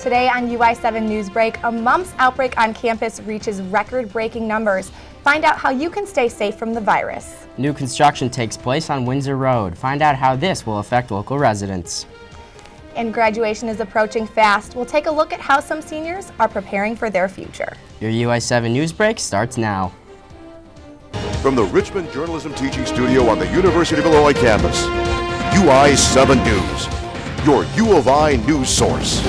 Today on UI7 Newsbreak, a mumps outbreak on campus reaches record-breaking numbers. Find out how you can stay safe from the virus. New construction takes place on Windsor Road. Find out how this will affect local residents. And graduation is approaching fast. We'll take a look at how some seniors are preparing for their future. Your UI7 Newsbreak starts now. From the Richmond Journalism Teaching Studio on the University of Illinois campus, UI7 News, your U of I news source.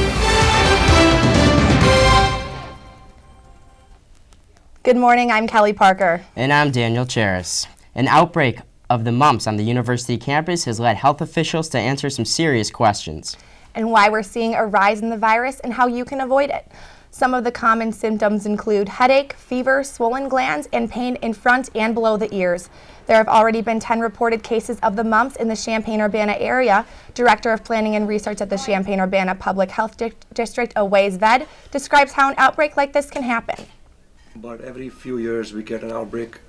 Good morning, I'm Kelly Parker. And I'm Daniel Cheris. An outbreak of the mumps on the university campus has led health officials to answer some serious questions. And why we're seeing a rise in the virus and how you can avoid it. Some of the common symptoms include headache, fever, swollen glands, and pain in front and below the ears. There have already been 10 reported cases of the mumps in the Champaign-Urbana area. Director of Planning and Research at the Champaign-Urbana Public Health District, UI7, describes how an outbreak like this can happen. But every few years we get an outbreak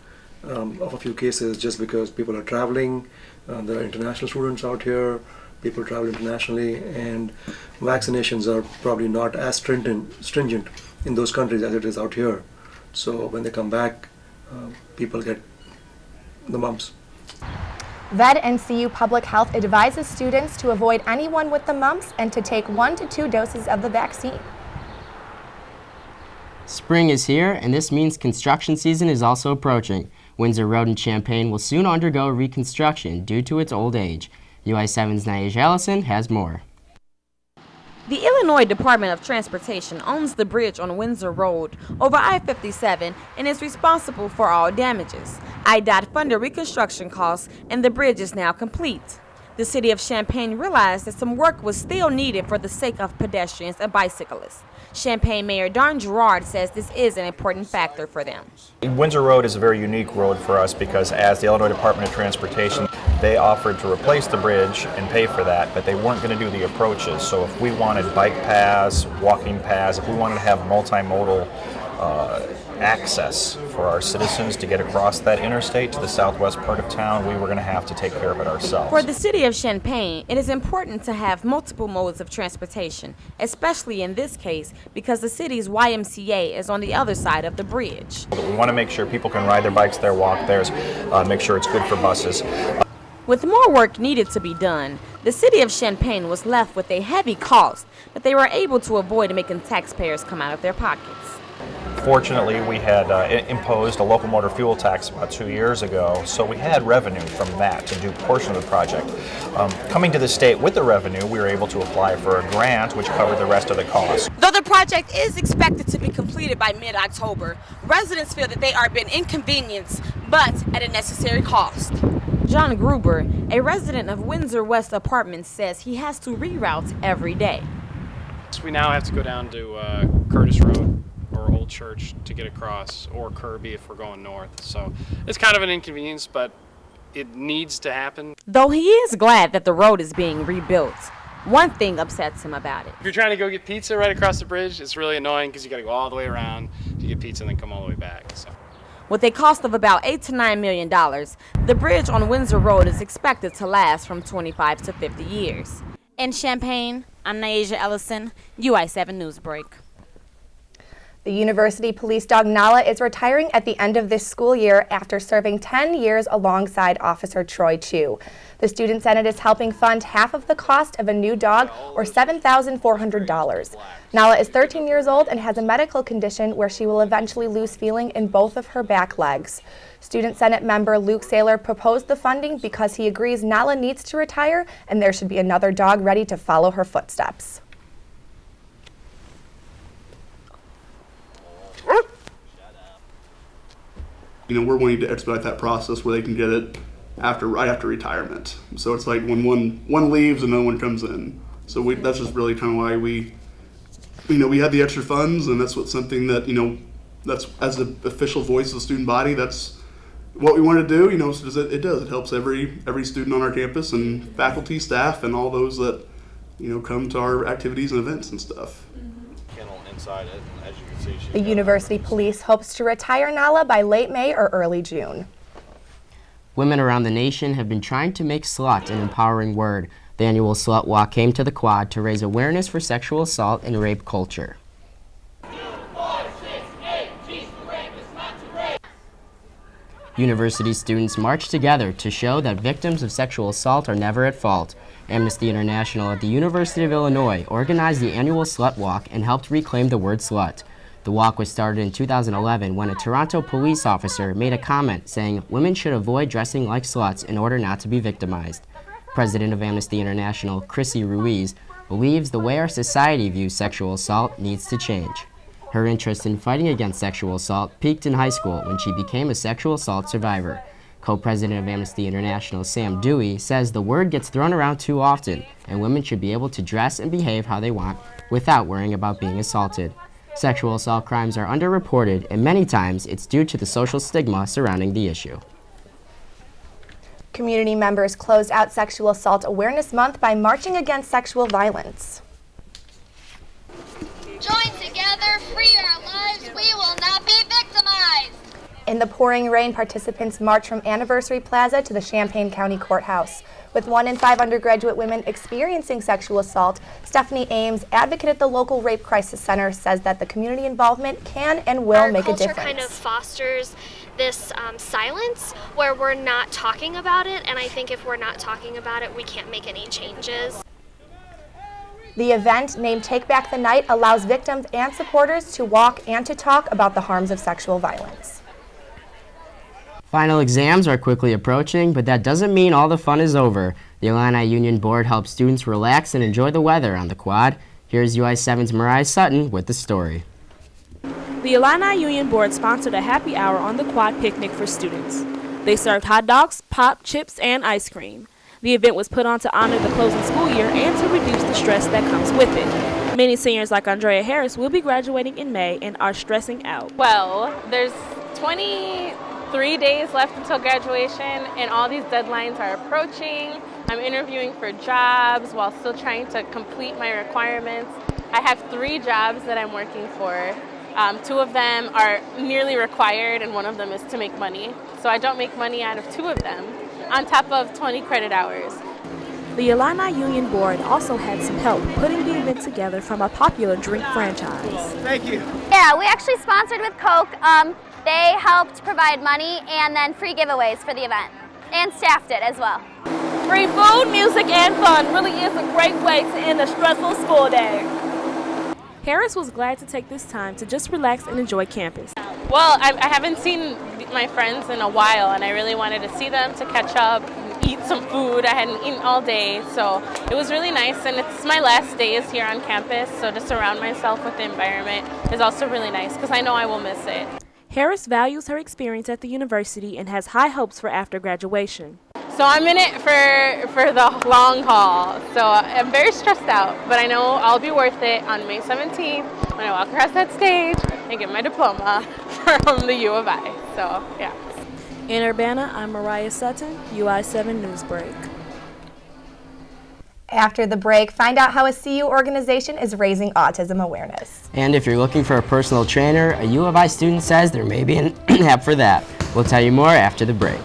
of a few cases just because people are traveling. There are international students out here, people travel internationally, and vaccinations are probably not as stringent in those countries as it is out here. So when they come back, people get the mumps. VED and CU Public Health advises students to avoid anyone with the mumps and to take 1 to 2 doses of the vaccine. Spring is here, and this means construction season is also approaching. Windsor Road in Champaign will soon undergo reconstruction due to its old age. UI7's Naija Ellison has more. The Illinois Department of Transportation owns the bridge on Windsor Road over I-57 and is responsible for all damages. IDOT funded reconstruction costs, and the bridge is now complete. The city of Champaign realized that some work was still needed for the sake of pedestrians and bicyclists. Champaign Mayor Don Gerard says this is an important factor for them. Windsor Road is a very unique road for us because as the Illinois Department of Transportation, they offered to replace the bridge and pay for that, but they weren't going to do the approaches. So if we wanted bike paths, walking paths, if we wanted to have multimodal access for our citizens to get across that interstate to the southwest part of town, we were going to have to take care of it ourselves. For the city of Champaign, it is important to have multiple modes of transportation, especially in this case because the city's YMCA is on the other side of the bridge. We want to make sure people can ride their bikes there, walk there, make sure it's good for buses. With more work needed to be done, the city of Champaign was left with a heavy cost that they were able to avoid making taxpayers come out of their pockets. Fortunately, we had imposed a local motor fuel tax about 2 years ago, so we had revenue from that to do a portion of the project. Coming to the state with the revenue, we were able to apply for a grant which covered the rest of the cost. Though the project is expected to be completed by mid-October, residents feel that they are being inconvenienced, but at a necessary cost. John Gruber, a resident of Windsor West Apartments, says he has to reroute every day. We now have to go down to Curtis Road or Old Church to get across, or Kirby if we're going north. So it's kind of an inconvenience, but it needs to happen. Though he is glad that the road is being rebuilt, one thing upsets him about it. If you're trying to go get pizza right across the bridge, it's really annoying because you got to go all the way around to get pizza and then come all the way back. So. With a cost of about $8 to $9 million, the bridge on Windsor Road is expected to last from 25 to 50 years. In Champaign, I'm Naija Ellison, UI7 Newsbreak. The university police dog Nala is retiring at the end of this school year after serving 10 years alongside Officer Troy Chu. The Student Senate is helping fund half of the cost of a new dog, or $7,400. Nala is 13 years old and has a medical condition where she will eventually lose feeling in both of her back legs. Student Senate member Luke Saylor proposed the funding because he agrees Nala needs to retire and there should be another dog ready to follow her footsteps. We're wanting to expedite that process where they can get it right after retirement. So it's like when one leaves and no one comes in. So that's just really kind of why we had the extra funds, and that's something that that's as the official voice of the student body. That's what we want to do. So it does. It helps every student on our campus and faculty, staff, and all those that come to our activities and events and stuff. Inside it, and as you can see, the university police hopes to retire Nala by late May or early June. Women around the nation have been trying to make slut an empowering word. The annual Slut Walk came to the Quad to raise awareness for sexual assault and rape culture. University students marched together to show that victims of sexual assault are never at fault. Amnesty International at the University of Illinois organized the annual Slut Walk and helped reclaim the word slut. The walk was started in 2011 when a Toronto police officer made a comment saying women should avoid dressing like sluts in order not to be victimized. President of Amnesty International, Chrissy Ruiz, believes the way our society views sexual assault needs to change. Her interest in fighting against sexual assault peaked in high school when she became a sexual assault survivor. Co-president of Amnesty International, Sam Dewey, says the word gets thrown around too often and women should be able to dress and behave how they want without worrying about being assaulted. Sexual assault crimes are underreported, and many times it's due to the social stigma surrounding the issue. Community members closed out Sexual Assault Awareness Month by marching against sexual violence. Join together, free our lives, we will not be victimized. In the pouring rain, participants marched from Anniversary Plaza to the Champaign County Courthouse. With 1 in 5 undergraduate women experiencing sexual assault, Stephanie Ames, advocate at the local Rape Crisis Center, says that the community involvement can and will make a difference. Our culture kind of fosters this silence where we're not talking about it, and I think if we're not talking about it, we can't make any changes. The event, named Take Back the Night, allows victims and supporters to walk and to talk about the harms of sexual violence. Final exams are quickly approaching, but that doesn't mean all the fun is over. The Illini Union Board helps students relax and enjoy the weather on the Quad. Here's UI7's Mariah Sutton with the story. The Illini Union Board sponsored a happy hour on the Quad picnic for students. They served hot dogs, pop, chips, and ice cream. The event was put on to honor the closing school year and to reduce the stress that comes with it. Many seniors like Andrea Harris will be graduating in May and are stressing out. Well, there's 23 days left until graduation, and all these deadlines are approaching. I'm interviewing for jobs while still trying to complete my requirements. I have 3 jobs that I'm working for. 2 of them are nearly required, and one of them is to make money. So I don't make money out of 2 of them, on top of 20 credit hours. The Illini Union Board also had some help putting the event together from a popular drink franchise. Thank you. Yeah, we actually sponsored with Coke. They helped provide money and then free giveaways for the event, and staffed it as well. Free food, music, and fun really is a great way to end a stressful school day. Harris was glad to take this time to just relax and enjoy campus. Well, I haven't seen my friends in a while, and I really wanted to see them, to catch up, and eat some food. I hadn't eaten all day, so it was really nice, and it's my last days here on campus, so to surround myself with the environment is also really nice because I know I will miss it. Harris values her experience at the university and has high hopes for after graduation. So I'm in it for the long haul, so I'm very stressed out, but I know I'll be worth it on May 17th when I walk across that stage and get my diploma from the U of I, so yeah. In Urbana, I'm Mariah Sutton, UI7 Newsbreak. After the break, find out how a CU organization is raising autism awareness. And if you're looking for a personal trainer, a U of I student says there may be an app for that. We'll tell you more after the break.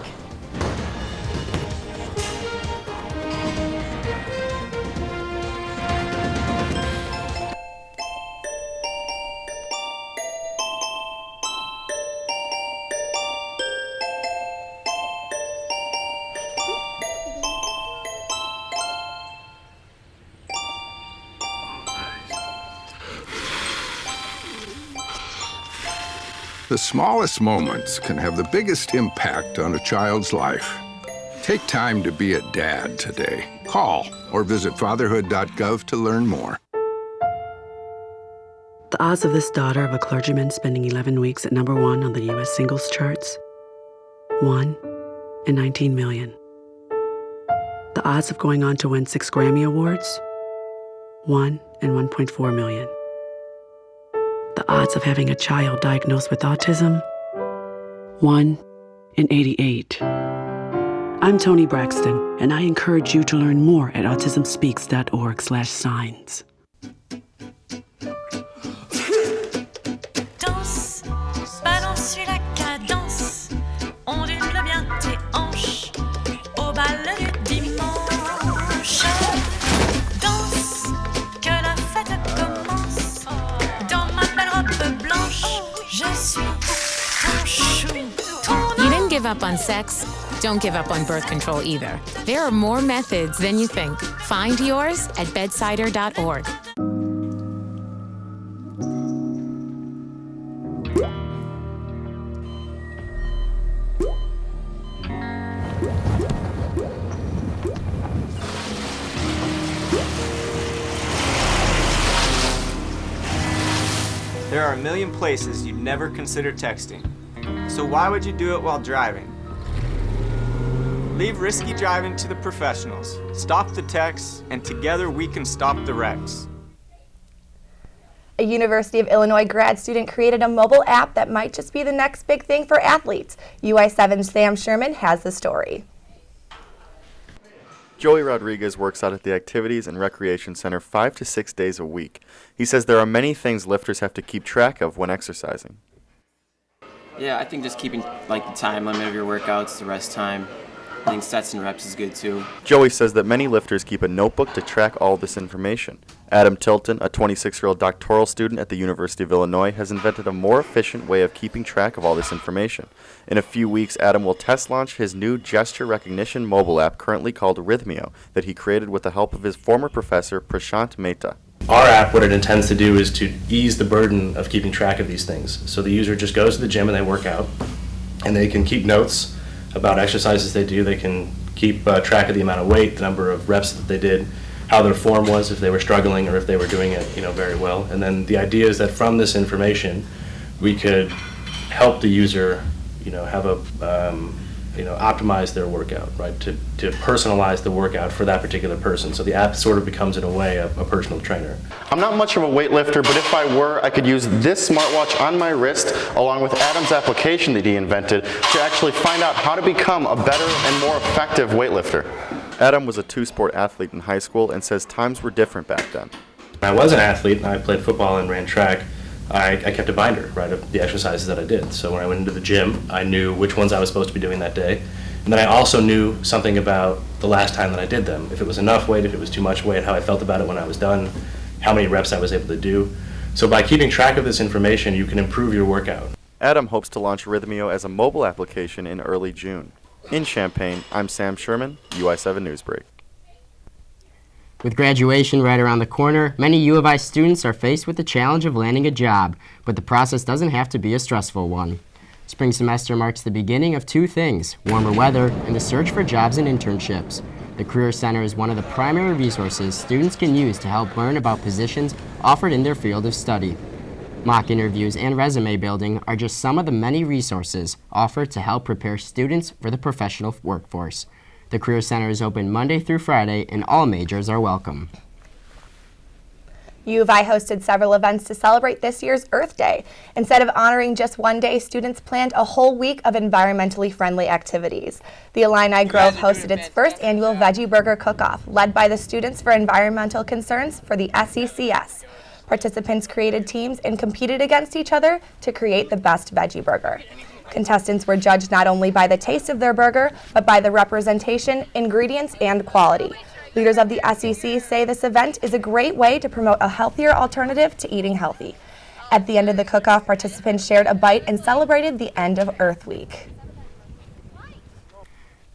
The smallest moments can have the biggest impact on a child's life. Take time to be a dad today. Call or visit fatherhood.gov to learn more. The odds of this daughter of a clergyman spending 11 weeks at #1 on the U.S. singles charts? 1 in 19 million. The odds of going on to win 6 Grammy Awards? 1 in 1.4 million. The odds of having a child diagnosed with autism? 1 in 88. I'm Toni Braxton, and I encourage you to learn more at autismspeaks.org/signs. Danse, balance, suis la cadence, ondule bien tes hanches, au bal du dimanche. up on sex, don't give up on birth control either. There are more methods than you think. Find yours at bedsider.org. There are a million places you'd never consider texting. So why would you do it while driving? Leave risky driving to the professionals. Stop the texts, and together we can stop the wrecks. A University of Illinois grad student created a mobile app that might just be the next big thing for athletes. UI7's Sam Sherman has the story. Joey Rodriguez works out at the Activities and Recreation Center 5 to 6 days a week. He says there are many things lifters have to keep track of when exercising. Yeah, I think just keeping the time limit of your workouts, the rest time. I think sets and reps is good too. Joey says that many lifters keep a notebook to track all this information. Adam Tilton, a 26-year-old doctoral student at the University of Illinois, has invented a more efficient way of keeping track of all this information. In a few weeks, Adam will test launch his new gesture recognition mobile app currently called Rhythmio that he created with the help of his former professor, Prashant Mehta. Our app, what it intends to do is to ease the burden of keeping track of these things. So the user just goes to the gym and they work out, and they can keep notes about exercises they do. They can keep track of the amount of weight, the number of reps that they did, how their form was, if they were struggling or if they were doing it, very well. And then the idea is that from this information, we could help the user, have a, optimize their workout, right? To personalize the workout for that particular person. So the app sort of becomes, in a way, a personal trainer. I'm not much of a weightlifter, but if I were, I could use this smartwatch on my wrist along with Adam's application that he invented to actually find out how to become a better and more effective weightlifter. Adam was a two-sport athlete in high school and says times were different back then. When I was an athlete and I played football and ran track, I kept a binder, right, of the exercises that I did. So when I went into the gym, I knew which ones I was supposed to be doing that day. And then I also knew something about the last time that I did them. If it was enough weight, if it was too much weight, how I felt about it when I was done, how many reps I was able to do. So by keeping track of this information, you can improve your workout. Adam hopes to launch Rhythmio as a mobile application in early June. In Champaign, I'm Sam Sherman, UI7 Newsbreak. With graduation right around the corner, many U of I students are faced with the challenge of landing a job, but the process doesn't have to be a stressful one. Spring semester marks the beginning of two things: warmer weather and the search for jobs and internships. The Career Center is one of the primary resources students can use to help learn about positions offered in their field of study. Mock interviews and resume building are just some of the many resources offered to help prepare students for the professional workforce. The Career Center is open Monday through Friday, and all majors are welcome. U of I hosted several events to celebrate this year's Earth Day. Instead of honoring just one day, students planned a whole week of environmentally friendly activities. The Illini Grove hosted its first annual Veggie Burger Cook-Off, led by the Students for Environmental Concerns for the SECS. Participants created teams and competed against each other to create the best veggie burger. Contestants were judged not only by the taste of their burger, but by the representation, ingredients, and quality. Leaders of the SEC say this event is a great way to promote a healthier alternative to eating healthy. At the end of the cook-off, participants shared a bite and celebrated the end of Earth Week.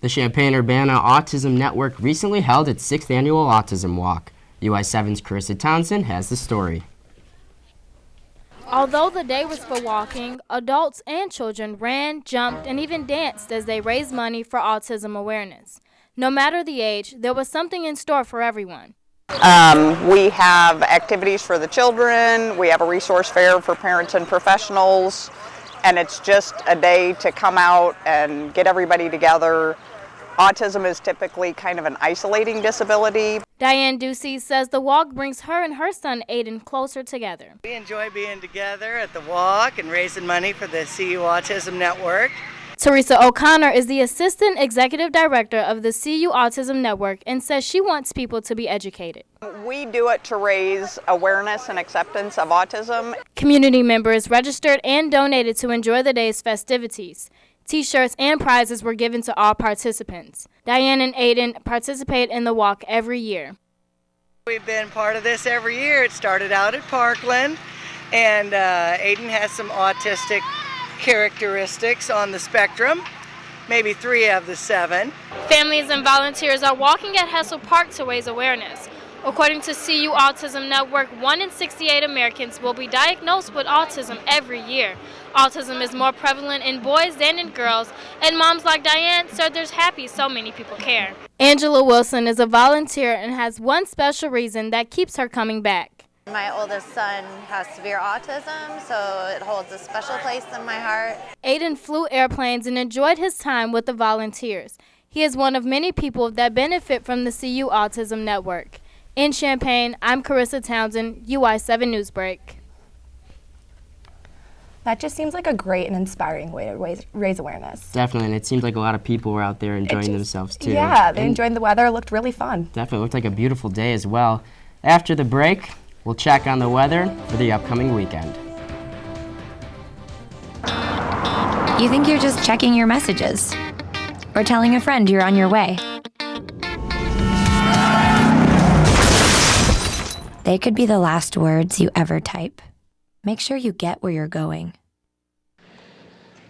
The Champaign Urbana Autism Network recently held its 6th annual Autism Walk. UI7's Carissa Townsend has the story. Although the day was for walking, adults and children ran, jumped, and even danced as they raised money for autism awareness. No matter the age, there was something in store for everyone. We have activities for the children, we have a resource fair for parents and professionals, and it's just a day to come out and get everybody together. Autism is typically kind of an isolating disability. Diane Ducey says the walk brings her and her son Aiden closer together. We enjoy being together at the walk and raising money for the CU Autism Network. Teresa O'Connor is the Assistant Executive Director of the CU Autism Network and says she wants people to be educated. We do it to raise awareness and acceptance of autism. Community members registered and donated to enjoy the day's festivities. T-shirts and prizes were given to all participants. Diane and Aiden participate in the walk every year. We've been part of this every year. It started out at Parkland, and Aiden has some autistic characteristics on the spectrum, maybe 3 of the 7. Families and volunteers are walking at Hessel Park to raise awareness. According to CU Autism Network, 1 in 68 Americans will be diagnosed with autism every year. Autism is more prevalent in boys than in girls, and moms like Diane said they're happy so many people care. Angela Wilson is a volunteer and has one special reason that keeps her coming back. My oldest son has severe autism, so it holds a special place in my heart. Aiden flew airplanes and enjoyed his time with the volunteers. He is one of many people that benefit from the CU Autism Network. In Champaign, I'm Carissa Townsend, UI7 Newsbreak. That just seems like a great and inspiring way to raise awareness. Definitely, and it seems like a lot of people were out there enjoying themselves too. Yeah, they enjoyed the weather. It looked really fun. Definitely looked like a beautiful day as well. After the break, we'll check on the weather for the upcoming weekend. You think you're just checking your messages or telling a friend you're on your way. They could be the last words you ever type. Make sure you get where you're going.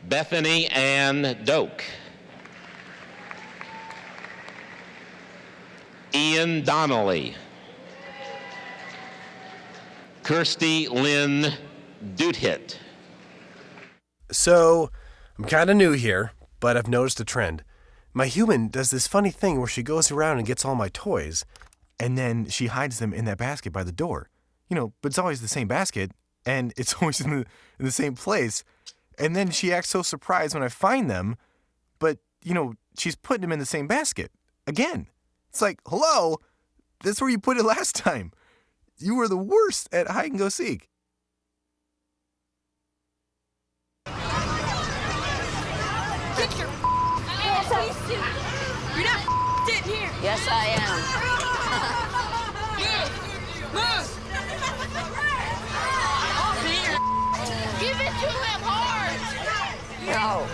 Bethany Ann Doak. Ian Donnelly. Kirsty Lynn Dudhit. So, I'm kind of new here, but I've noticed a trend. My human does this funny thing where she goes around and gets all my toys, and then she hides them in that basket by the door. But it's always the same basket, and it's always in the same place. And then she acts so surprised when I find them, but, she's putting them in the same basket. Again. It's like, hello, that's where you put it last time. You were the worst at hide and go seek. Get your You're not sitting here. Yes, I am. Move. Give it to him hard. No.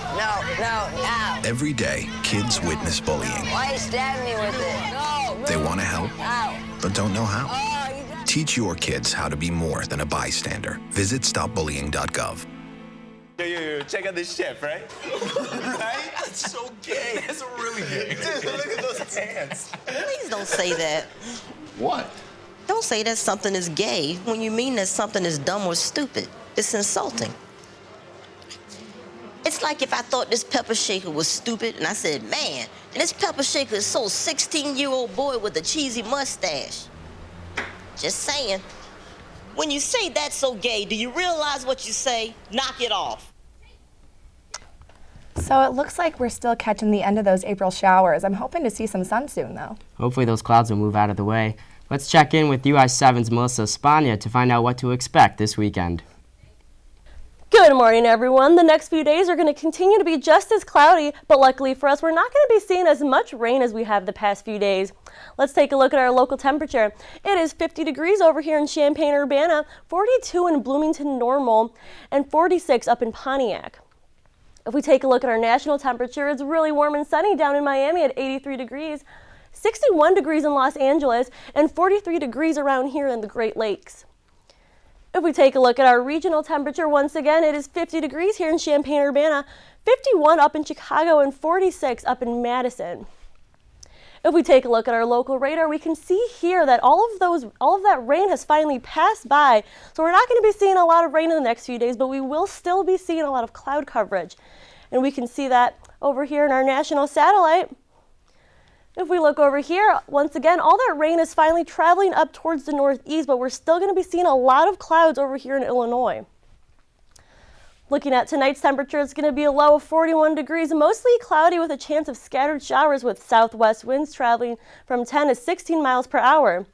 Every day, kids witness bullying. Why you stab me with it? No. They want to help, but don't know how. Oh, Teach your kids how to be more than a bystander. Visit stopbullying.gov. Yo, check out this chef, right? Right? That's so gay. That's really gay. Dude, look at those pants. Please don't say that. What? Don't say that something is gay when you mean that something is dumb or stupid. It's insulting. It's like if I thought this pepper shaker was stupid and I said, man, and this pepper shaker is so 16-year-old boy with a cheesy mustache. Just saying. When you say that's so gay, do you realize what you say? Knock it off. So it looks like we're still catching the end of those April showers. I'm hoping to see some sun soon, though. Hopefully those clouds will move out of the way. Let's check in with UI7's Melissa Spania to find out what to expect this weekend. Good morning, everyone. The next few days are going to continue to be just as cloudy, but luckily for us, we're not going to be seeing as much rain as we have the past few days. Let's take a look at our local temperature. It is 50 degrees over here in Champaign, Urbana, 42 in Bloomington, Normal, and 46 up in Pontiac. If we take a look at our national temperature, it's really warm and sunny down in Miami at 83 degrees, 61 degrees in Los Angeles, and 43 degrees around here in the Great Lakes. If we take a look at our regional temperature, once again, it is 50 degrees here in Champaign, Urbana, 51 up in Chicago, and 46 up in Madison. If we take a look at our local radar, we can see here that all of that rain has finally passed by. So we're not going to be seeing a lot of rain in the next few days, but we will still be seeing a lot of cloud coverage. And we can see that over here in our national satellite. If we look over here, once again, all that rain is finally traveling up towards the northeast, but we're still going to be seeing a lot of clouds over here in Illinois. Looking at tonight's temperature, it's going to be a low of 41 degrees, mostly cloudy with a chance of scattered showers with southwest winds traveling from 10 to 16 miles per hour.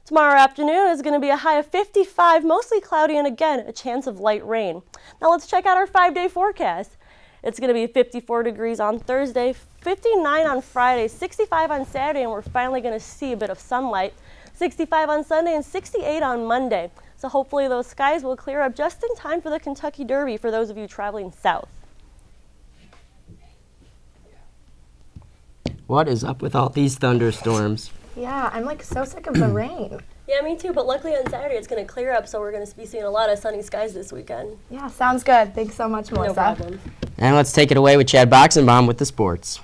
Tomorrow afternoon is going to be a high of 55, mostly cloudy, and again, a chance of light rain. Now let's check out our 5-day forecast. It's going to be 54 degrees on Thursday, 59 on Friday, 65 on Saturday, and we're finally going to see a bit of sunlight, 65 on Sunday, and 68 on Monday. So hopefully those skies will clear up just in time for the Kentucky Derby for those of you traveling south. What is up with all these thunderstorms? Yeah, I'm like so sick of the rain. Yeah, me too, but luckily on Saturday it's going to clear up, so we're going to be seeing a lot of sunny skies this weekend. Yeah, sounds good. Thanks so much, Melissa. No problem. And let's take it away with Chad Boxenbaum with the sports.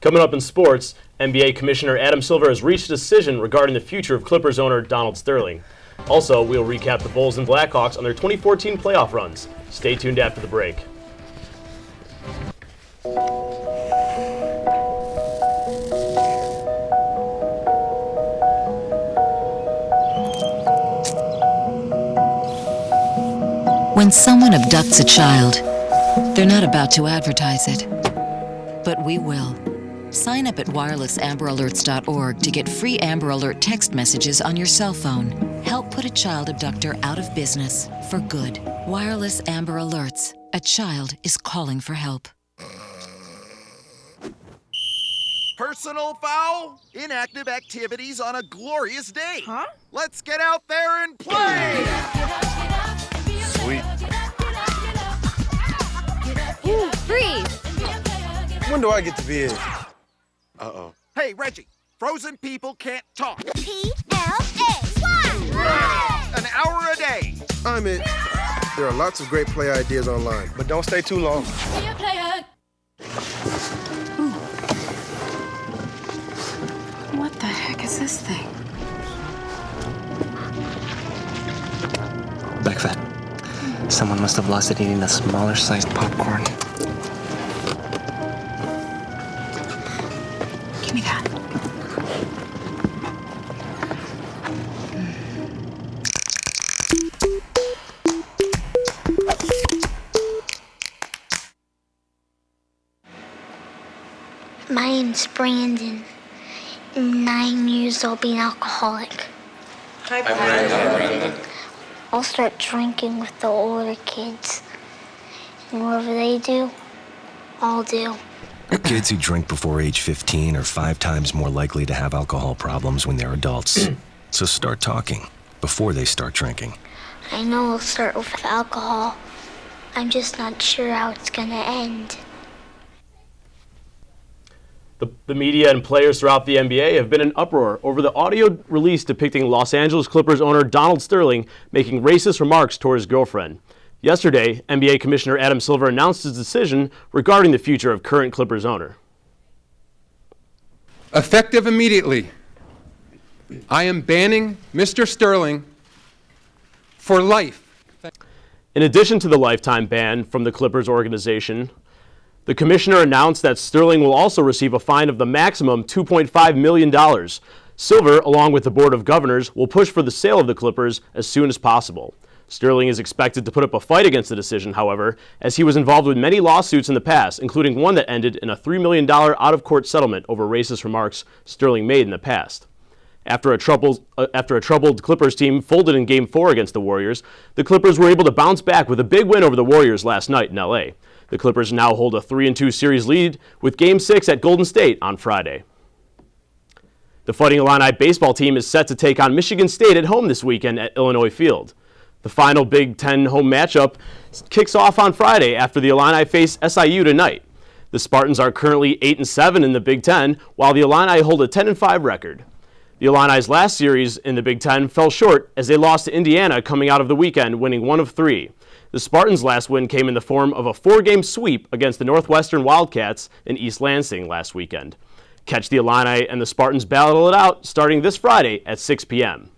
Coming up in sports, NBA Commissioner Adam Silver has reached a decision regarding the future of Clippers owner Donald Sterling. Also, we'll recap the Bulls and Blackhawks on their 2014 playoff runs. Stay tuned after the break. When someone abducts a child, they're not about to advertise it, but we will. Sign up at wirelesamberalerts.org to get free Amber Alert text messages on your cell phone. Help put a child abductor out of business for good. Wireless Amber Alerts. A child is calling for help. Personal foul? Inactive activities on a glorious day. Huh? Let's get out there and play! Sweet. Ooh, freeze! When do I get to be in? Uh-oh. Hey, Reggie, frozen people can't talk. PLA. An hour a day. I'm in. There are lots of great play ideas online, but don't stay too long. What the heck is this thing? Backfat. Someone must have lost it eating the smaller sized popcorn. Give me that. My name's Brandon. 9 years old, being alcoholic. Hi, Brandon. I'll start drinking with the older kids. And whatever they do, I'll do. Kids who drink before age 15 are 5 times more likely to have alcohol problems when they're adults. So start talking before they start drinking. I know I'll start with alcohol. I'm just not sure how it's gonna end. The media and players throughout the NBA have been in uproar over the audio release depicting Los Angeles Clippers owner Donald Sterling making racist remarks toward his girlfriend. Yesterday, NBA Commissioner Adam Silver announced his decision regarding the future of current Clippers owner. Effective immediately, I am banning Mr. Sterling for life. In addition to the lifetime ban from the Clippers organization, the commissioner announced that Sterling will also receive a fine of the maximum $2.5 million. Silver, along with the Board of Governors, will push for the sale of the Clippers as soon as possible. Sterling is expected to put up a fight against the decision, however, as he was involved with many lawsuits in the past, including one that ended in a $3 million out-of-court settlement over racist remarks Sterling made in the past. After a troubled Clippers team folded in Game 4 against the Warriors, the Clippers were able to bounce back with a big win over the Warriors last night in L.A. The Clippers now hold a 3-2 series lead with Game 6 at Golden State on Friday. The Fighting Illini baseball team is set to take on Michigan State at home this weekend at Illinois Field. The final Big Ten home matchup kicks off on Friday after the Illini face SIU tonight. The Spartans are currently 8-7 in the Big Ten, while the Illini hold a 10-5 record. The Illini's last series in the Big Ten fell short as they lost to Indiana coming out of the weekend, winning 1 of 3. The Spartans' last win came in the form of a 4-game sweep against the Northwestern Wildcats in East Lansing last weekend. Catch the Illini and the Spartans battle it out starting this Friday at 6 p.m.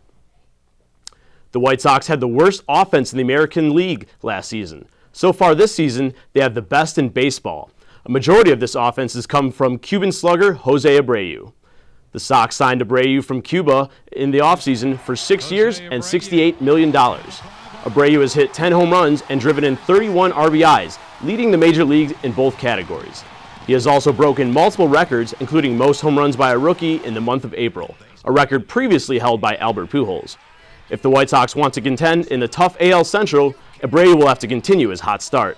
The White Sox had the worst offense in the American League last season. So far this season, they have the best in baseball. A majority of this offense has come from Cuban slugger Jose Abreu. The Sox signed Abreu from Cuba in the offseason for 6 years and $68 million. Abreu has hit 10 home runs and driven in 31 RBIs, leading the major leagues in both categories. He has also broken multiple records, including most home runs by a rookie in the month of April, a record previously held by Albert Pujols. If the White Sox want to contend in the tough AL Central, Abreu will have to continue his hot start.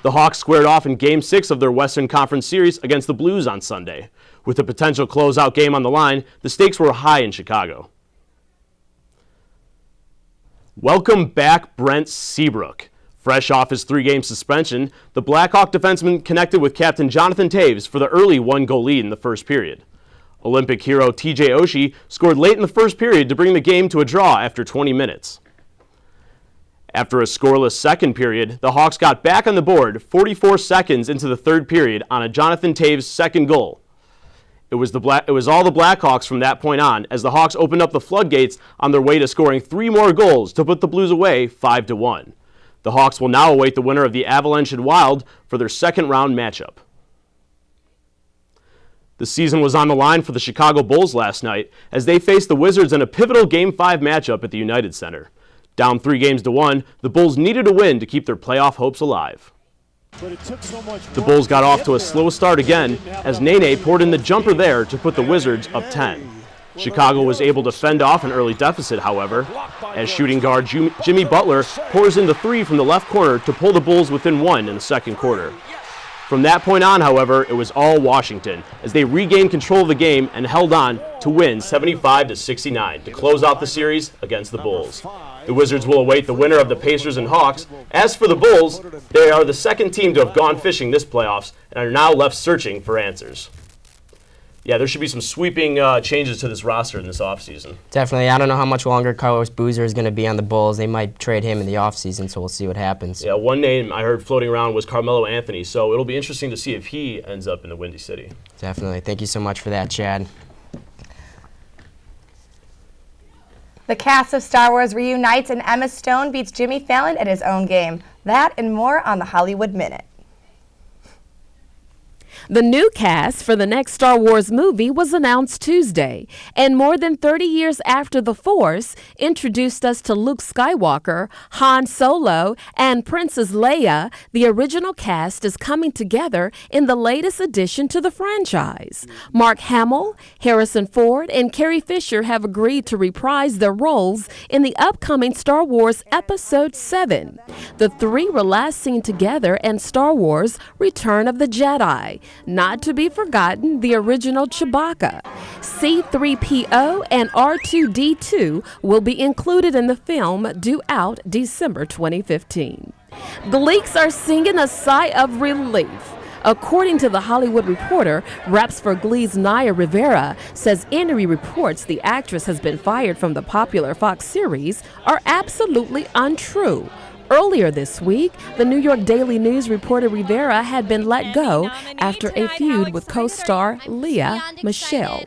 The Hawks squared off in Game 6 of their Western Conference Series against the Blues on Sunday. With a potential closeout game on the line, the stakes were high in Chicago. Welcome back, Brent Seabrook. Fresh off his 3-game suspension, the Blackhawk defenseman connected with captain Jonathan Taves for the early 1-goal lead in the first period. Olympic hero TJ Oshie scored late in the first period to bring the game to a draw after 20 minutes. After a scoreless second period, the Hawks got back on the board 44 seconds into the third period on a Jonathan Taves second goal. It was all the Blackhawks from that point on, as the Hawks opened up the floodgates on their way to scoring 3 more goals to put the Blues away 5-1. The Hawks will now await the winner of the Avalanche and Wild for their second round matchup. The season was on the line for the Chicago Bulls last night as they faced the Wizards in a pivotal Game 5 matchup at the United Center. Down 3-1, the Bulls needed a win to keep their playoff hopes alive. The Bulls got off to a slow start again as Nene poured in the jumper there to put the Wizards up 10. Chicago was able to fend off an early deficit, however, as shooting guard Jimmy Butler pours in the 3 from the left corner to pull the Bulls within 1 in the second quarter. From that point on, however, it was all Washington as they regained control of the game and held on to win 75-69 to close out the series against the Bulls. The Wizards will await the winner of the Pacers and Hawks. As for the Bulls, they are the second team to have gone fishing this playoffs and are now left searching for answers. Yeah, there should be some sweeping changes to this roster in this offseason. Definitely. I don't know how much longer Carlos Boozer is going to be on the Bulls. They might trade him in the offseason, so we'll see what happens. Yeah, one name I heard floating around was Carmelo Anthony, so it'll be interesting to see if he ends up in the Windy City. Definitely. Thank you so much for that, Chad. The cast of Star Wars reunites and Emma Stone beats Jimmy Fallon at his own game. That and more on the Hollywood Minute. The new cast for the next Star Wars movie was announced Tuesday, and more than 30 years after The Force introduced us to Luke Skywalker, Han Solo, and Princess Leia, the original cast is coming together in the latest addition to the franchise. Mark Hamill, Harrison Ford, and Carrie Fisher have agreed to reprise their roles in the upcoming Star Wars Episode 7. The three were last seen together in Star Wars Return of the Jedi. Not to be forgotten, the original Chewbacca. C-3PO and R2-D2 will be included in the film due out December 2015. Gleeks are singing a sigh of relief. According to The Hollywood Reporter, reps for Glee's Naya Rivera says any reports the actress has been fired from the popular Fox series are absolutely untrue. Earlier this week, the New York Daily News reported Rivera had been let go after a feud with co-star Lea Michele.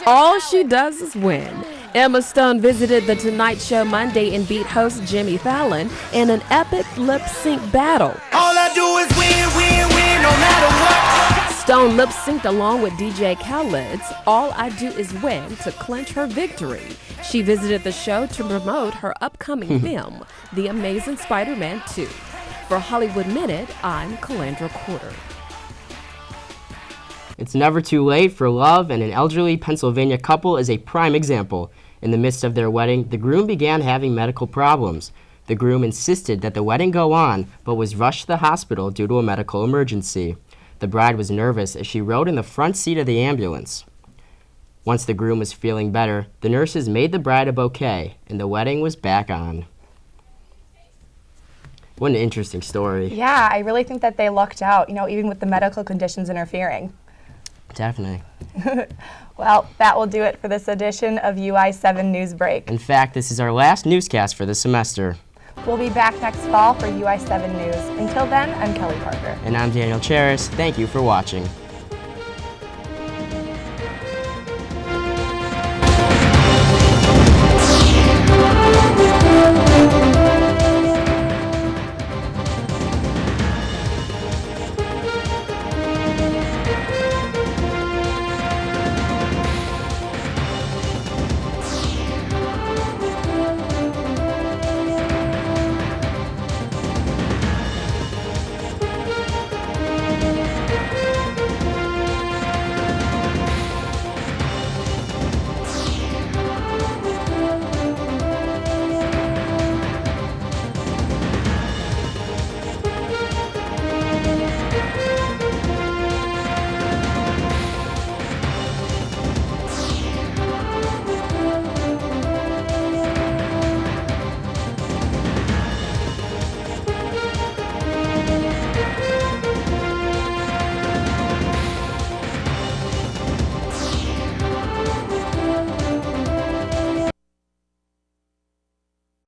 All she does is win. Emma Stone visited The Tonight Show Monday and beat host Jimmy Fallon in an epic lip-sync battle. All I do is win, no matter what. Stone lip-synced along with DJ Khaled's All I Do Is Win to clinch her victory. She visited the show to promote her upcoming film, The Amazing Spider-Man 2. For Hollywood Minute, I'm Calandra Porter. It's never too late for love, and an elderly Pennsylvania couple is a prime example. In the midst of their wedding, the groom began having medical problems. The groom insisted that the wedding go on, but was rushed to the hospital due to a medical emergency. The bride was nervous as she rode in the front seat of the ambulance. Once the groom was feeling better, the nurses made the bride a bouquet, and the wedding was back on. What an interesting story. Yeah, I really think that they lucked out, even with the medical conditions interfering. Definitely. Well, that will do it for this edition of UI7 Newsbreak. In fact, this is our last newscast for the semester. We'll be back next fall for UI7 News. Until then, I'm Kelly Parker. And I'm Daniel Cheris. Thank you for watching.